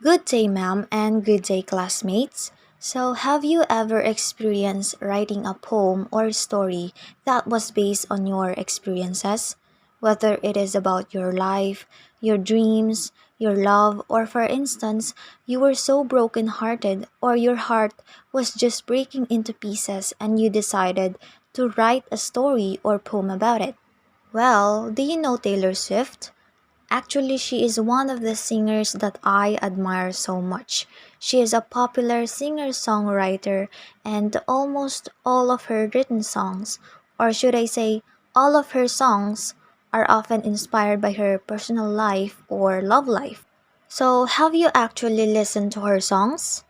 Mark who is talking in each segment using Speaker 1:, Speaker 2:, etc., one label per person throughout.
Speaker 1: Good day, ma'am, and good day, classmates. So, have you ever experienced writing a poem or story that was based on your experiences? Whether it is about your life, your dreams, your love, or for instance, you were so broken-hearted or your heart was just breaking into pieces and you decided to write a story or poem about it. Well, do you know Taylor Swift? Actually, she is one of the singers that I admire so much. She is a popular singer-songwriter, and almost all of her written songs, or should I say, all of her songs, are often inspired by her personal life or love life. So, have you actually listened to her songs?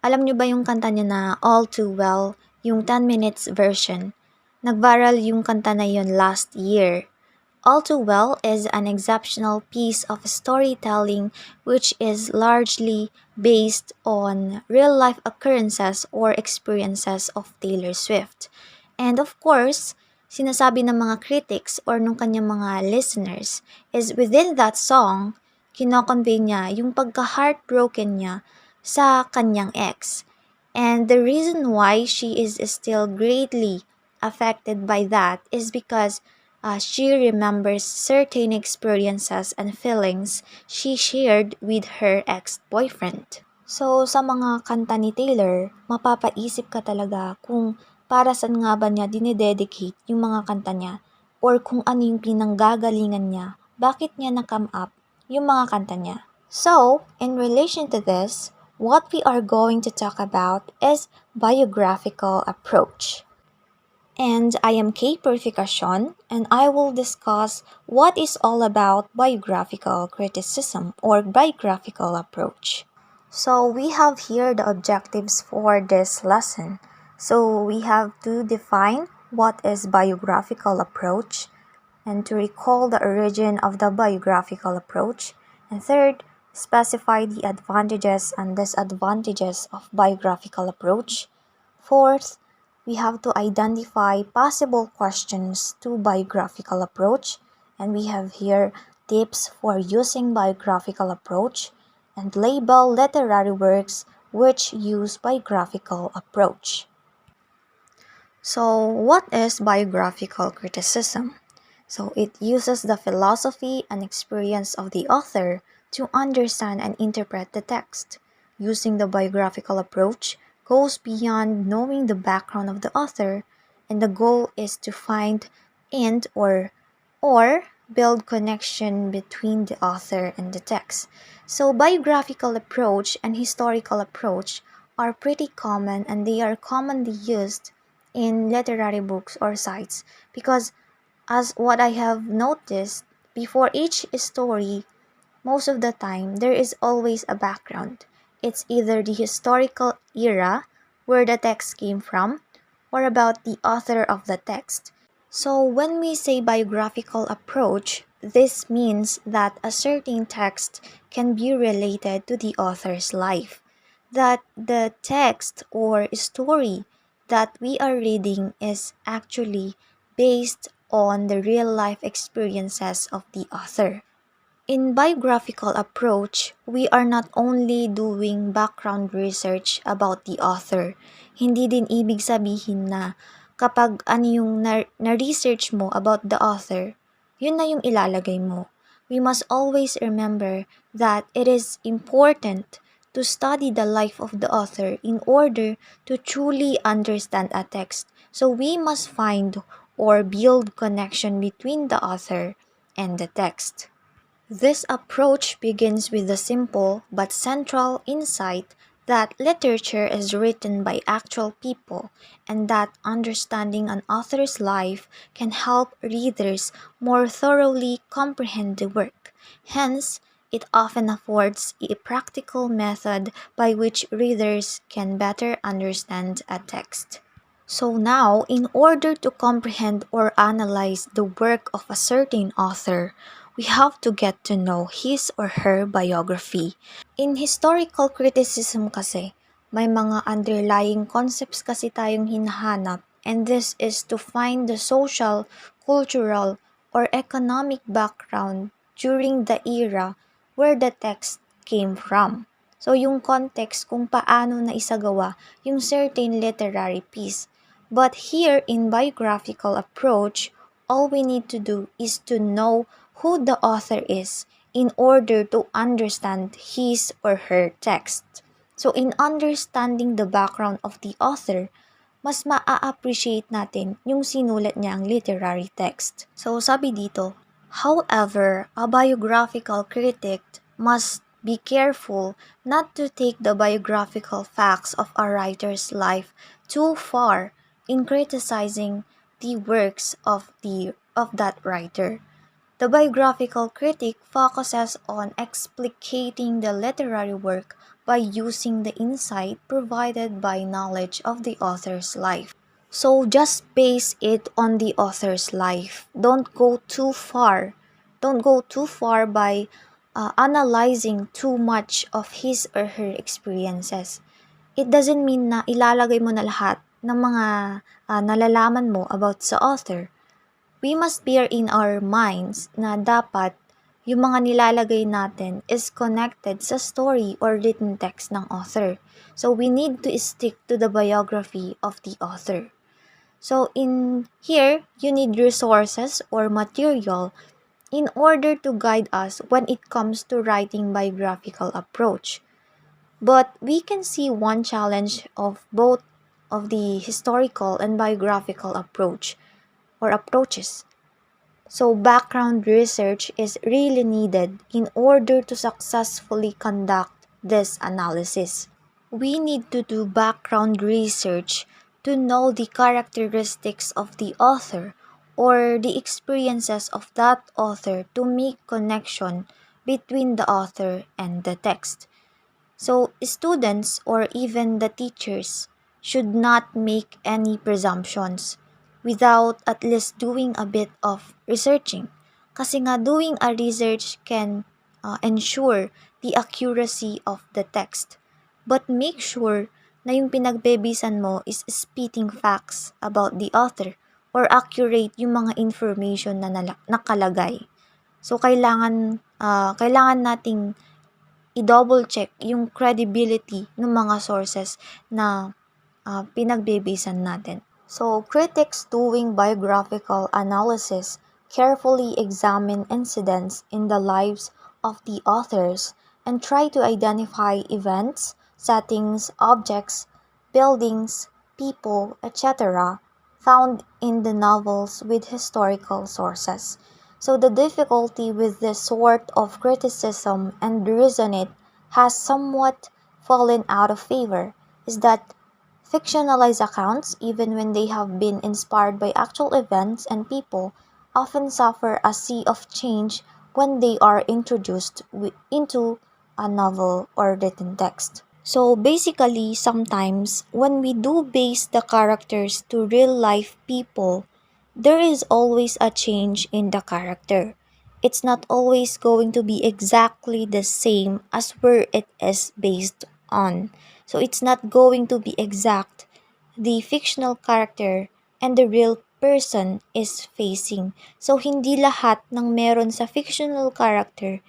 Speaker 1: Alam niyo ba yung kanta niya na All Too Well, yung 10 minutes version? Nag-viral yung kanta na yun last year. All Too Well is an exceptional piece of storytelling which is largely based on real life occurrences or experiences of Taylor Swift. And of course, sinasabi ng mga critics or nung kanyang mga listeners is within that song, kinoconvey niya yung pagka-heartbroken niya sa kanyang ex. And the reason why she is still greatly affected by that is because she remembers certain experiences and feelings she shared with her ex-boyfriend. So, sa mga kanta ni Taylor, mapapaisip ka talaga kung para saan nga ba niya dinededicate yung mga kanta niya or kung ano yung pinanggagalingan niya, bakit niya na-come up yung mga kanta niya. So, in relation to this, what we are going to talk about is biographical approach. And I am Kay Purificacion, and I will discuss what is all about biographical criticism or biographical approach. So we have here the objectives for this lesson. So we have to define what is biographical approach and to recall the origin of the biographical approach. And third, specify the advantages and disadvantages of biographical approach. Fourth, we have to identify possible questions to biographical approach, and we have here tips for using biographical approach and label literary works which use biographical approach. So, what is biographical criticism? So, it uses the philosophy and experience of the author to understand and interpret the text. Using the biographical approach goes beyond knowing the background of the author, and the goal is to find and or build connection between the author and the text. So biographical approach and historical approach are pretty common and they are commonly used in literary books or sites because as what I have noticed before each story, most of the time there is always a background. It's either the historical era where the text came from or about the author of the text. So when we say biographical approach, this means that a certain text can be related to the author's life, that the text or story that we are reading is actually based on the real life experiences of the author. In biographical approach, we are not only doing background research about the author. Hindi din ibig sabihin na kapag ano yung na-research mo about the author, yun na yung ilalagay mo. We must always remember that it is important to study the life of the author in order to truly understand a text. So we must find or build connection between the author and the text. This approach begins with the simple but central insight that literature is written by actual people and that understanding an author's life can help readers more thoroughly comprehend the work. Hence, it often affords a practical method by which readers can better understand a text. So now, in order to comprehend or analyze the work of a certain author, we have to get to know his or her biography. In historical criticism kasi, may mga underlying concepts kasi tayong hinahanap, and this is to find the social, cultural, or economic background during the era where the text came from. So yung context kung paano na isagawa yung certain literary piece. But here in biographical approach, all we need to do is to know who the author is in order to understand his or her text. So in understanding the background of the author, mas maa-appreciate natin yung sinulat niyang literary text. So sabi dito, however, a biographical critic must be careful not to take the biographical facts of a writer's life too far in criticizing the works of that writer. The biographical critic focuses on explicating the literary work by using the insight provided by knowledge of the author's life. So just base it on the author's life. Don't go too far. Don't go too far by analyzing too much of his or her experiences. It doesn't mean na ilalagay mo na lahat ng mga nalalaman mo about sa author. We must bear in our minds na dapat yung mga nilalagay natin is connected sa story or written text ng author. So we need to stick to the biography of the author. So in here, you need resources or material in order to guide us when it comes to writing biographical approach. But we can see one challenge of both of the historical and biographical approach or approaches. So background research is really needed in order to successfully conduct this analysis. We need to do background research to know the characteristics of the author or the experiences of that author to make connection between the author and the text. So students or even the teachers should not make any presumptions without at least doing a bit of researching. Kasi nga doing a research can ensure the accuracy of the text. But make sure na yung pinagbebisan mo is spitting facts about the author or accurate yung mga information na nakalagay. So kailangan nating i-double check yung credibility ng mga sources na pinagbebasean natin. So, critics doing biographical analysis carefully examine incidents in the lives of the authors and try to identify events, settings, objects, buildings, people, etc. found in the novels with historical sources. So the difficulty with this sort of criticism and reason it has somewhat fallen out of favor is that fictionalized accounts, even when they have been inspired by actual events and people, often suffer a sea of change when they are introduced into a novel or written text. So basically, sometimes when we do base the characters to real life people, there is always a change in the character. It's not always going to be exactly the same as where it is based on. So it's not going to be exact the fictional character and the real person is facing. So hindi lahat ng meron sa fictional character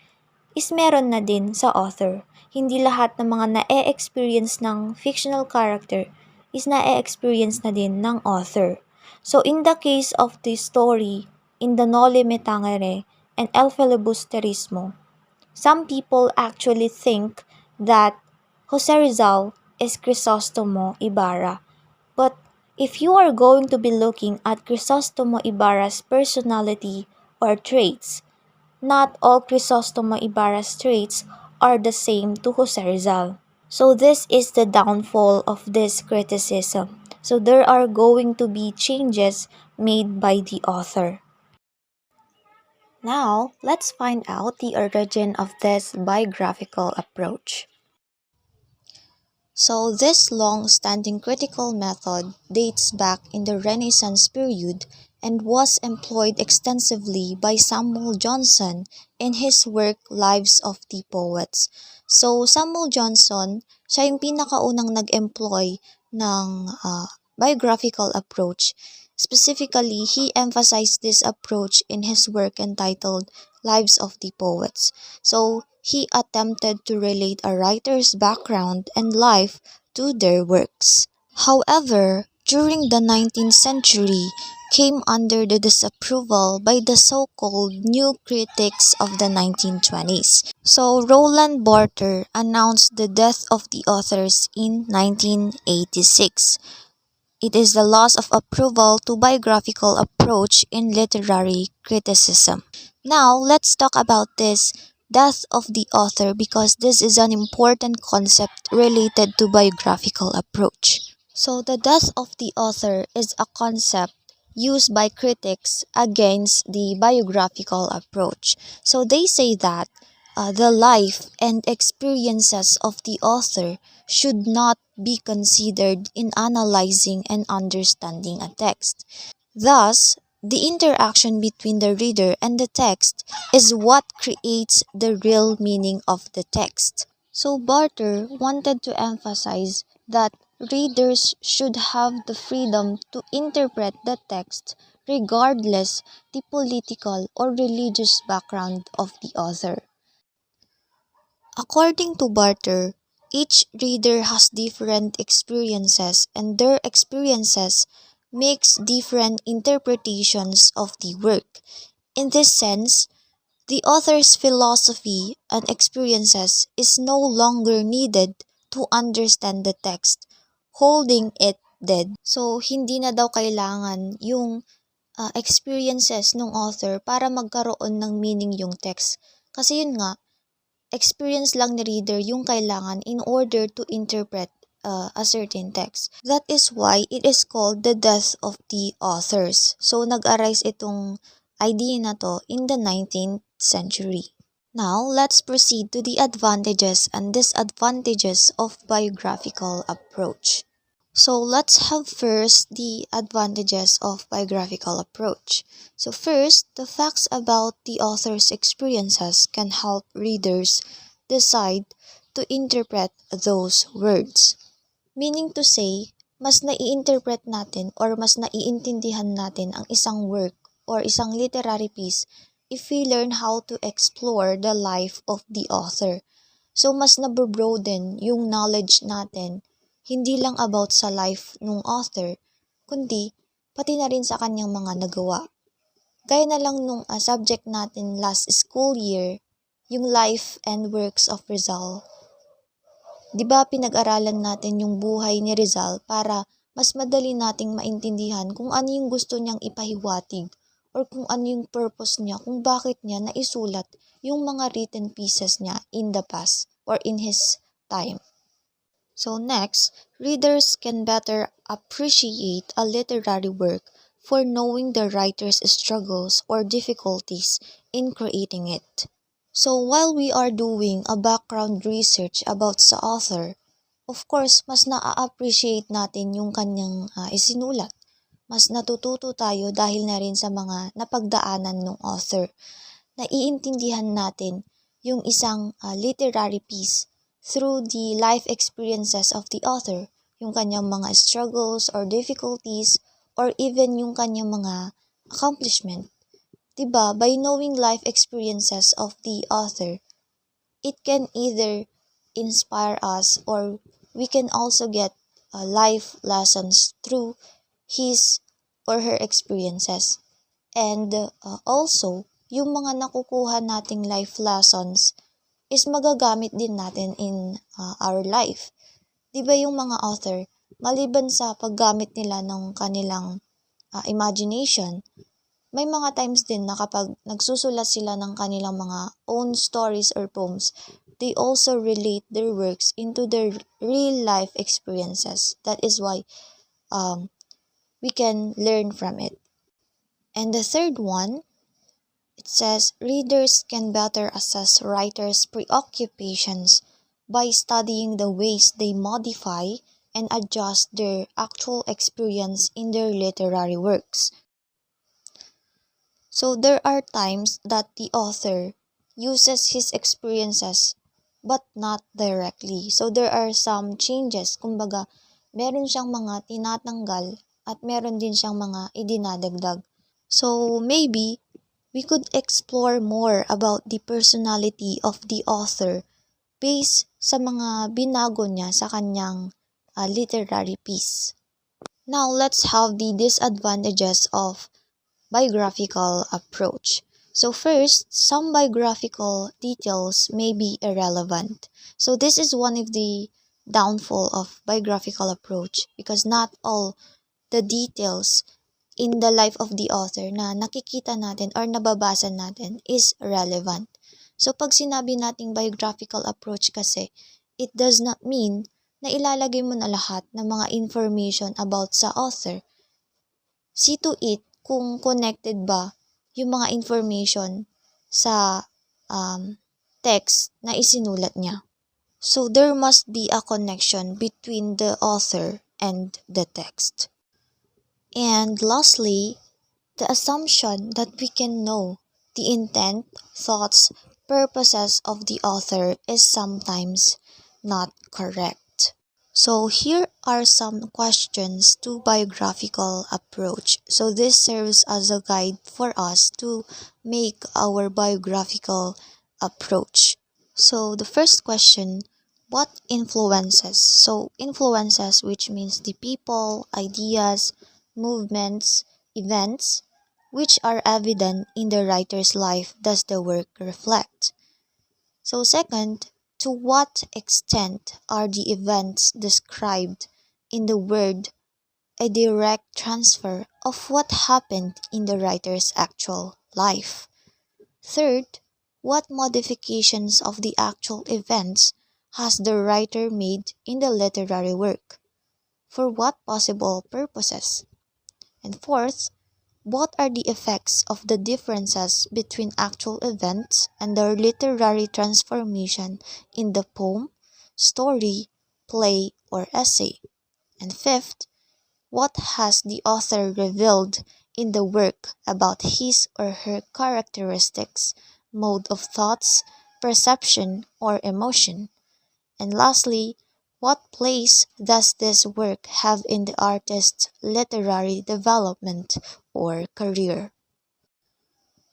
Speaker 1: is meron na din sa author. Hindi lahat ng mga na-experience ng fictional character is na-experience na din ng author. So in the case of the story, in the Noli Me Tangere and El Filibusterismo, some people actually think that Jose Rizal is Crisostomo Ibarra. But if you are going to be looking at Crisostomo Ibarra's personality or traits, not all Crisostomo Ibarra's traits are the same to Jose Rizal. So this is the downfall of this criticism. So there are going to be changes made by the author. Now, let's find out the origin of this biographical approach. So this long-standing critical method dates back in the Renaissance period and was employed extensively by Samuel Johnson in his work Lives of the Poets. So Samuel Johnson, siya yung pinakaunang nag-employ ng biographical approach. Specifically, he emphasized this approach in his work entitled Lives of the Poets. So he attempted to relate a writer's background and life to their works. However, during the 19th century came under the disapproval by the so-called new critics of the 1920s. So Roland Barthes announced the death of the authors in 1986. It is the loss of approval to biographical approach in literary criticism. Now, let's talk about this death of the author because this is an important concept related to biographical approach. So, the death of the author is a concept used by critics against the biographical approach. So, they say that the life and experiences of the author should not be considered in analyzing and understanding a text. Thus, the interaction between the reader and the text is what creates the real meaning of the text. So Barter wanted to emphasize that readers should have the freedom to interpret the text regardless the political or religious background of the author. According to Barter, each reader has different experiences and their experiences makes different interpretations of the work. In this sense, the author's philosophy and experiences is no longer needed to understand the text, holding it dead. So, hindi na daw kailangan yung experiences ng author para magkaroon ng meaning yung text. Kasi yun nga, experience lang ni reader yung kailangan in order to interpret a certain text. That is why it is called the death of the authors. So, nag-arise itong idea na to in the 19th century. Now, let's proceed to the advantages and disadvantages of biographical approach. So let's have first the advantages of biographical approach. So first, the facts about the author's experiences can help readers decide to interpret those words. Meaning to say, mas nai-interpret natin or mas naiintindihan natin ang isang work or isang literary piece if we learn how to explore the life of the author. So mas nabobroaden yung knowledge natin hindi lang about sa life ng author, kundi pati na rin sa kanyang mga nagawa. Gaya na lang nung subject natin last school year, yung life and works of Rizal. 'Di ba pinag-aralan natin yung buhay ni Rizal para mas madali nating maintindihan kung ano yung gusto niyang ipahiwatig or kung ano yung purpose niya, kung bakit niya naisulat yung mga written pieces niya in the past or in his time. So next, readers can better appreciate a literary work for knowing the writer's struggles or difficulties in creating it. So while we are doing a background research about sa author, of course, mas na-appreciate natin yung kanyang isinulat. Mas natututo tayo dahil na rin sa mga napagdaanan ng author. Naiintindihan natin yung isang literary piece through the life experiences of the author, yung kanyang mga struggles or difficulties, or even yung kanyang mga accomplishment. Diba, by knowing life experiences of the author, it can either inspire us or we can also get life lessons through his or her experiences. And also, yung mga nakukuha nating life lessons is magagamit din natin in our life. Di ba yung mga author, maliban sa paggamit nila ng kanilang imagination, may mga times din na kapag nagsusulat sila ng kanilang mga own stories or poems, they also relate their works into their real life experiences. That is why we can learn from it. And the third one, it says readers can better assess writers' preoccupations by studying the ways they modify and adjust their actual experience in their literary works. So there are times that the author uses his experiences but not directly. So there are some changes, kumbaga meron siyang mga tinatanggal at meron din siyang mga idinadagdag. So maybe we could explore more about the personality of the author based sa mga binago niya sa kanyang literary piece. Now, let's have the disadvantages of biographical approach. So first, some biographical details may be irrelevant. So this is one of the downfall of biographical approach because not all the details in the life of the author na nakikita natin or nababasa natin is relevant. So pag sinabi nating biographical approach kasi, it does not mean na ilalagay mo na lahat ng mga information about sa author. See to it kung connected ba yung mga information sa text na isinulat niya. So there must be a connection between the author and the text. And lastly, the assumption that we can know the intent, thoughts, purposes of the author is sometimes not correct. So here are some questions to biographical approach. So this serves as a guide for us to make our biographical approach. So the first question, what influences? So influences, which means the people, ideas, movements, events, which are evident in the writer's life does the work reflect? So second, to what extent are the events described in the word a direct transfer of what happened in the writer's actual life? Third, what modifications of the actual events has the writer made in the literary work? For what possible purposes? And fourth, what are the effects of the differences between actual events and their literary transformation in the poem, story, play, or essay? And fifth, what has the author revealed in the work about his or her characteristics, mode of thoughts, perception, or emotion? And lastly, what place does this work have in the artist's literary development or career?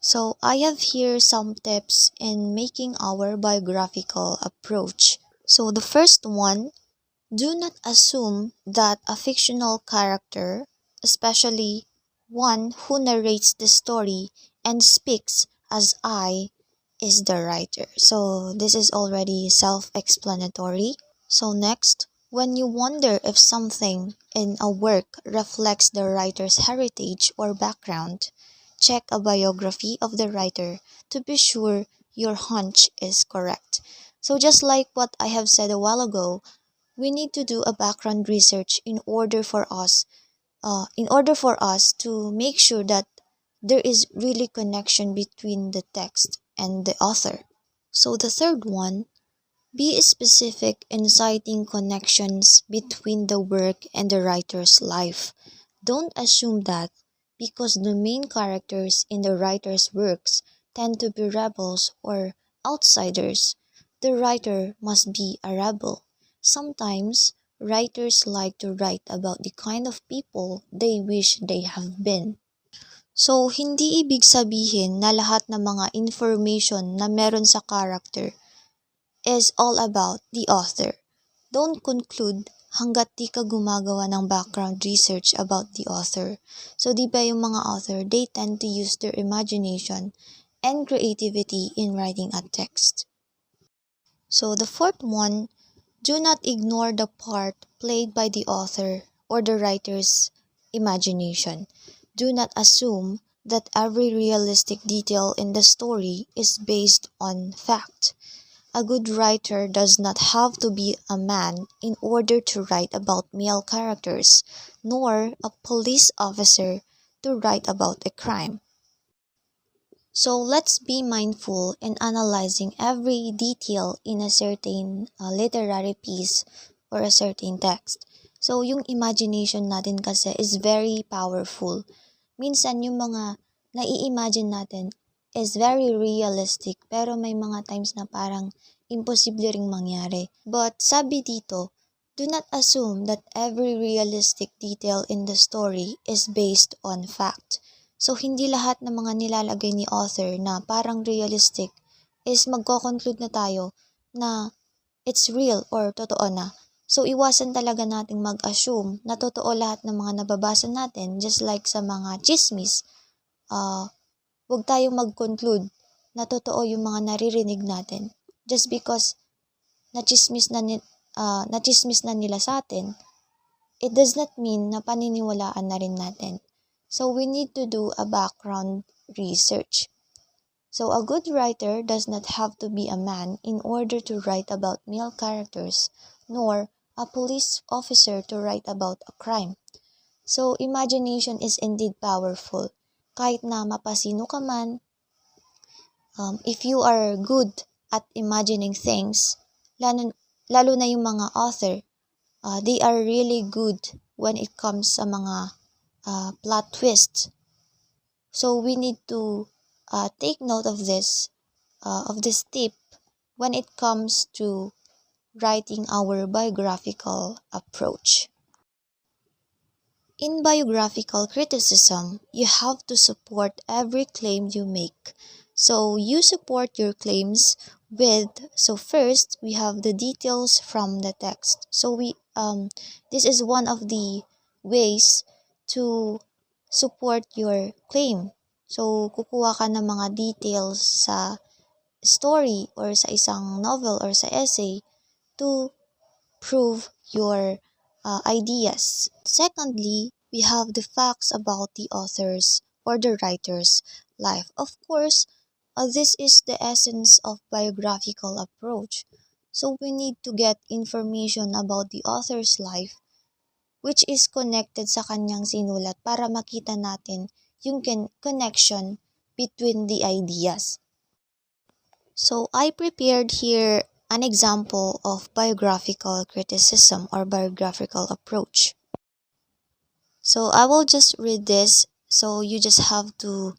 Speaker 1: So I have here some tips in making our biographical approach. So the first one, do not assume that a fictional character, especially one who narrates the story and speaks as I, is the writer. So this is already self-explanatory. So next, when you wonder if something in a work reflects the writer's heritage or background, check a biography of the writer to be sure your hunch is correct. So just like what I have said a while ago, we need to do a background research in order for us to make sure that there is really connection between the text and the author. So the third one, be specific in citing connections between the work and the writer's life. Don't assume that because the main characters in the writer's works tend to be rebels or outsiders, the writer must be a rebel. Sometimes, writers like to write about the kind of people they wish they have been. So, hindi ibig sabihin na lahat ng mga information na meron sa character is all about the author. Don't conclude hanggat di ka gumagawa ng background research about the author. So, di ba yung mga author, they tend to use their imagination and creativity in writing a text. So, the fourth one, do not ignore the part played by the author or the writer's imagination. Do not assume that every realistic detail in the story is based on fact. A good writer does not have to be a man in order to write about male characters, nor a police officer to write about a crime. So let's be mindful in analyzing every detail in a certain literary piece or a certain text. So yung imagination natin kasi is very powerful. Minsan yung mga nai-imagine natin is very realistic pero may mga times na parang imposible ring mangyari. But sabi dito, do not assume that every realistic detail in the story is based on fact. So, hindi lahat ng mga nilalagay ni author na parang realistic is magko-conclude na tayo na it's real or totoo na. So, iwasan talaga nating mag-assume na totoo lahat ng mga nababasa natin, just like sa mga chismis. Huwag tayong mag-conclude na totoo yung mga naririnig natin just because nachismis na nila sa atin. It does not mean na paniniwalaan na rin natin. So we need to do a background research. So a good writer does not have to be a man in order to write about male characters, nor a police officer to write about a crime. So imagination is indeed powerful. Kahit na mapasino ka man, if you are good at imagining things, lalo, lalo na yung mga author, they are really good when it comes sa mga plot twists. So we need to take note of this tip when it comes to writing our biographical approach. In biographical criticism, you have to support every claim you make. So you support your claims so first we have the details from the text. So this is one of the ways to support your claim. So kukuha ka ng mga details sa story or sa isang novel or sa essay to prove your ideas. Secondly, we have the facts about the author's or the writer's life. Of course, this is the essence of biographical approach. So we need to get information about the author's life which is connected sa kanyang sinulat para makita natin yung connection between the ideas. So I prepared here an example of biographical criticism or biographical approach. So I will just read this, so you just have to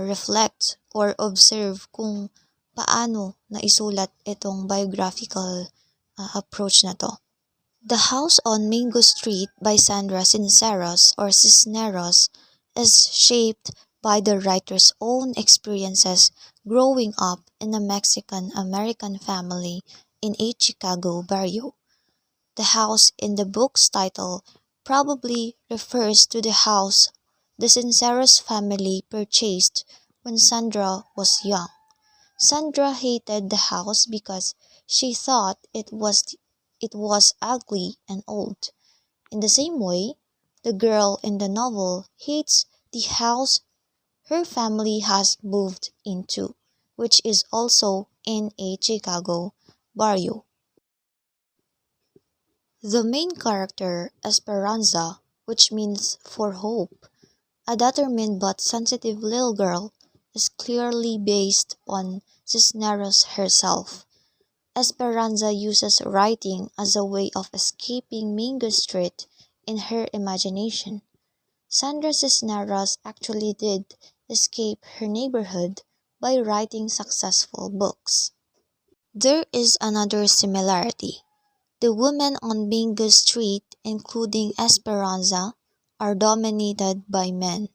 Speaker 1: reflect or observe kung paano naisulat itong biographical approach na to. The House on Mingo Street by Sandra Cisneros is shaped by the writer's own experiences growing up in a Mexican-American family in a Chicago barrio. The house in the book's title probably refers to the house the Cisneros family purchased when Sandra was young. Sandra hated the house because she thought it was ugly and old. In the same way, the girl in the novel hates the house her family has moved into, which is also in a Chicago barrio. The main character, Esperanza, which means for hope, a determined but sensitive little girl, is clearly based on Cisneros herself. Esperanza uses writing as a way of escaping Mingo Street in her imagination. Sandra Cisneros actually did escape her neighborhood by writing successful books. There is another similarity. The women on Mingo Street, including Esperanza, are dominated by men.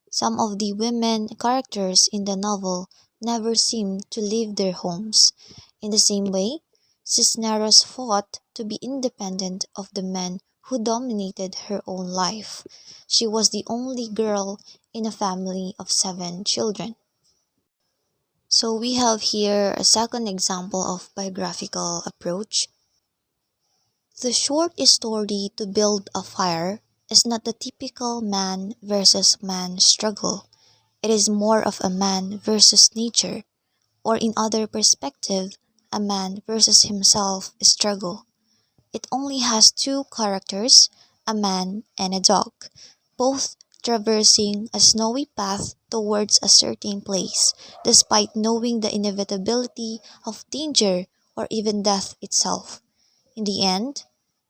Speaker 1: Some of the women characters in the novel never seem to leave their homes. In the same way, Cisneros fought to be independent of the men who dominated her own life. She was the only girl in a family of 7 children. So we have here a second example of biographical approach. The short story To Build a Fire is not the typical man versus man struggle. It is more of a man versus nature, or in other perspective, a man versus himself struggle. It only has 2 characters, a man and a dog, both traversing a snowy path towards a certain place, despite knowing the inevitability of danger or even death itself. In the end,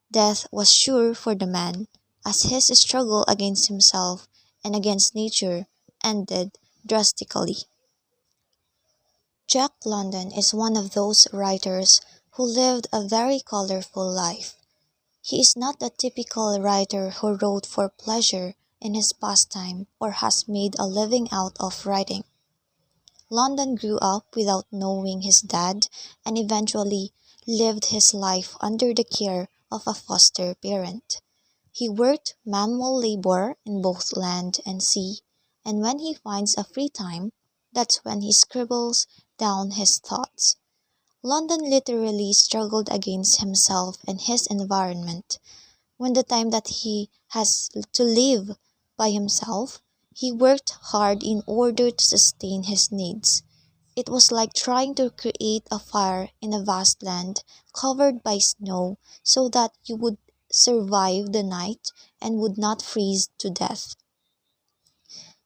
Speaker 1: death was sure for the man, as his struggle against himself and against nature ended drastically. Jack London is one of those writers who lived a very colorful life. He is not the typical writer who wrote for pleasure in his pastime or has made a living out of writing. London grew up without knowing his dad and eventually lived his life under the care of a foster parent. He worked manual labor in both land and sea, and when he finds a free time, that's when he scribbles down his thoughts. London literally struggled against himself and his environment. When the time that he has to live by himself, he worked hard in order to sustain his needs. It was like trying to create a fire in a vast land covered by snow so that you would survive the night and would not freeze to death.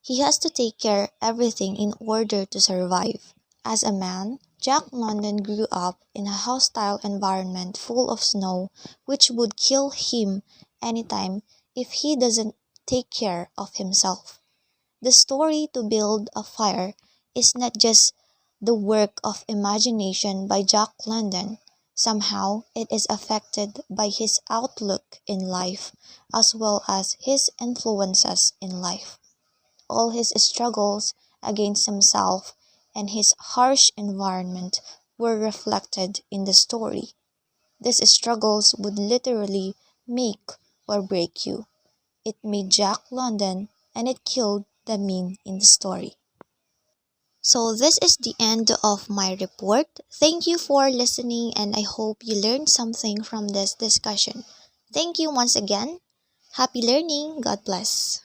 Speaker 1: He has to take care everything in order to survive. As a man, Jack London grew up in a hostile environment full of snow which would kill him anytime if he doesn't take care of himself. The story to build a fire is not just the work of imagination by Jack London. Somehow it is affected by his outlook in life as well as his influences in life. All his struggles against himself and his harsh environment were reflected in the story. These struggles would literally make or break you. It made Jack London and it killed the mean in the story. So, this is the end of my report. Thank you for listening, and I hope you learned something from this discussion. Thank you once again. Happy learning. God bless.